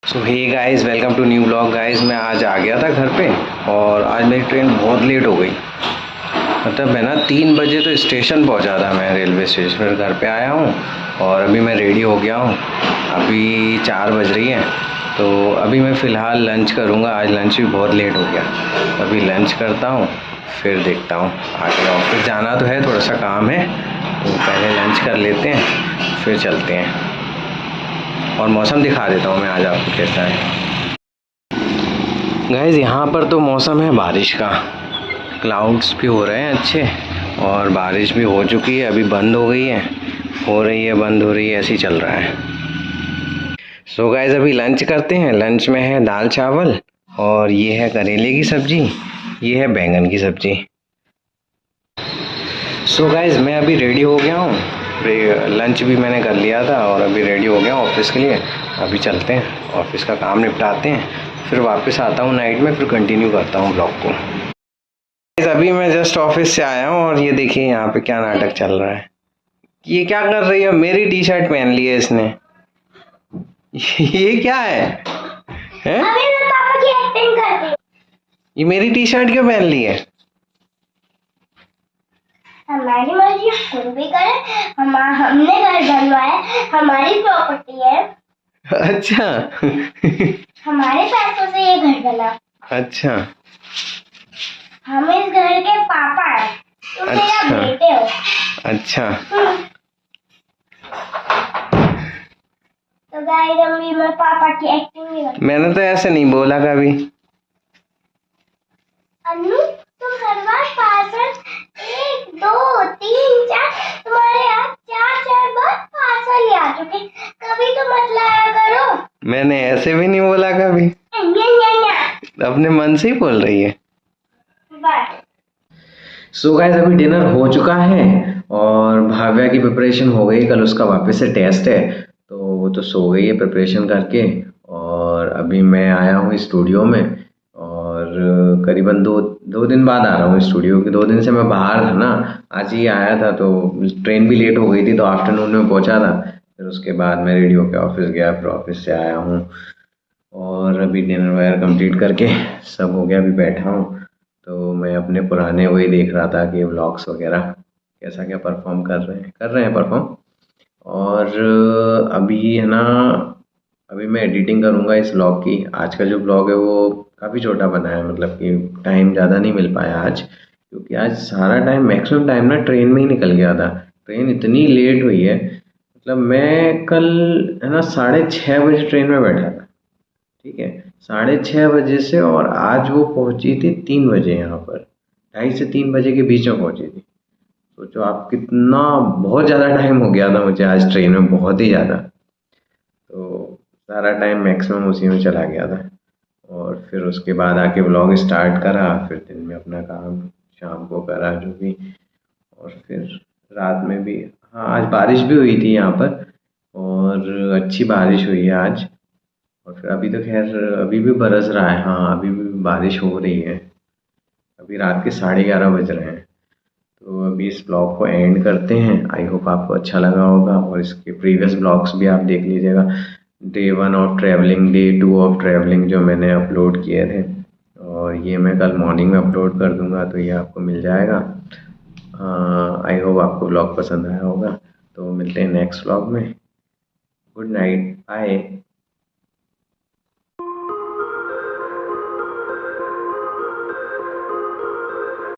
So hey guys, welcome to new blog. Guys मैं आज आ गया था घर पे और आज मेरी ट्रेन बहुत लेट हो गई। मतलब मैं ना 3 बजे तो स्टेशन पहुंचा था, मैं रेलवे स्टेशन। फिर घर पे आया हूँ और अभी मैं रेडी हो गया हूँ। अभी 4 बज रही हैं, तो अभी मैं फ़िलहाल लंच करूँगा। आज लंच भी बहुत लेट हो गया। अभी लंच करता हूँ, फिर देखता हूँ आगे। ऑफिस जाना तो है, थोड़ा सा काम है, तो पहले लंच कर लेते हैं फिर चलते हैं। और मौसम दिखा देता हूँ मैं आज आपको कैसा है। गाइस यहाँ पर तो मौसम है बारिश का। क्लाउड्स भी हो रहे हैं अच्छे और बारिश भी हो चुकी है, अभी बंद हो गई है, हो रही है, बंद हो रही है, ऐसे ही चल रहा है। सो गाइस अभी लंच करते हैं। लंच में है दाल चावल और ये है करेले की सब्जी, ये है बैंगन की सब्जी। सो गाइस मैं अभी रेडी हो गया हूँ। लंच भी मैंने कर लिया था और अभी रेडी हो गया हूँ ऑफिस के लिए। अभी चलते हैं, ऑफिस का काम निपटाते हैं, फिर वापस आता हूँ नाइट में, फिर कंटिन्यू करता हूँ ब्लॉग को। अभी मैं जस्ट ऑफिस से आया हूँ और ये देखिए यहाँ पे क्या नाटक चल रहा है। ये क्या कर रही है? मेरी टी शर्ट पहन ली है इसने। ये क्या है? हैं? अभी मैं पापा की एक्टिंग कर रही हूँ। ये मेरी टी शर्ट क्यों पहन ली है? हमारी मर्जी कुछ भी करे, हमने घर बनवाया, हमारी प्रॉपर्टी है। अच्छा। हमारे पैसों से ये घर बना। अच्छा। हम इस घर के पापा हैं, तुम मेरा बेटे हो। अच्छा। तो गाइस अभी मैं पापा की एक्टिंग नहीं करती। मैंने तो ऐसे नहीं बोला कभी। अन्नू तुम हर बार पार्सल 1 2 3 4 तुम्हारे यहाँ 4 बार पार्सल ले आ चुके, कभी तो मत लाया करो। मैंने ऐसे भी नहीं बोला कभी। अपने मन से ही बोल रही है। सो गाइस अभी डिनर हो चुका है और भाव्या की प्रिपरेशन हो गई। कल उसका वापस से टेस्ट है, तो वो तो सो गई है प्रिपरेशन करके। और अभी मैं आया हूँ स्टूडियो में और करीबन दो दिन बाद आ रहा हूँ स्टूडियो के। 2 दिन से मैं बाहर था ना, आज ही आया था, तो ट्रेन भी लेट हो गई थी, तो आफ्टरनून में पहुँचा था। फिर उसके बाद मैं रेडी होकर ऑफिस गया, फिर ऑफिस से आया हूँ और अभी डिनर वगैरह कंप्लीट करके सब हो गया, अभी बैठा हूँ। तो मैं अपने पुराने वही देख रहा था कि व्लॉग्स वगैरह कैसा क्या परफॉर्म कर रहे हैं परफॉर्म। और अभी है ना, अभी मैं एडिटिंग करूँगा इस व्लॉग की। आज का जो व्लॉग है वो काफ़ी छोटा बना है, मतलब कि टाइम ज़्यादा नहीं मिल पाया आज, क्योंकि आज सारा टाइम, मैक्सिमम टाइम ना ट्रेन में ही निकल गया था। ट्रेन इतनी लेट हुई है, मतलब मैं कल है ना 6:30 बजे ट्रेन में बैठा था, ठीक है, 6:30 बजे से, और आज वो पहुंची थी 3 बजे यहाँ पर, 2:30 से 3 बजे के बीच में पहुंची थी। सोचो आप कितना, बहुत ज़्यादा टाइम हो गया था मुझे आज ट्रेन में, बहुत ही ज़्यादा। तो सारा टाइम मैक्सिमम उसी में चला गया था। और फिर उसके बाद आके व्लॉग स्टार्ट करा, फिर दिन में अपना काम शाम को करा जो भी, और फिर रात में भी। हाँ आज बारिश भी हुई थी यहाँ पर, और अच्छी बारिश हुई है आज। और फिर अभी तो खैर अभी भी बरस रहा है, हाँ अभी भी बारिश हो रही है। अभी रात के 11:30 बज रहे हैं। तो अभी इस ब्लॉग को एंड करते हैं। आई होप आपको अच्छा लगा होगा, और इसके प्रीवियस ब्लॉग्स भी आप देख लीजिएगा। Day 1 of travelling, day 2 of travelling जो मैंने अपलोड किए थे, और ये मैं कल मॉर्निंग में अपलोड कर दूंगा, तो ये आपको मिल जाएगा। आई होप आपको ब्लॉग पसंद आया होगा। तो मिलते हैं नेक्स्ट ब्लॉग में। Good night, bye.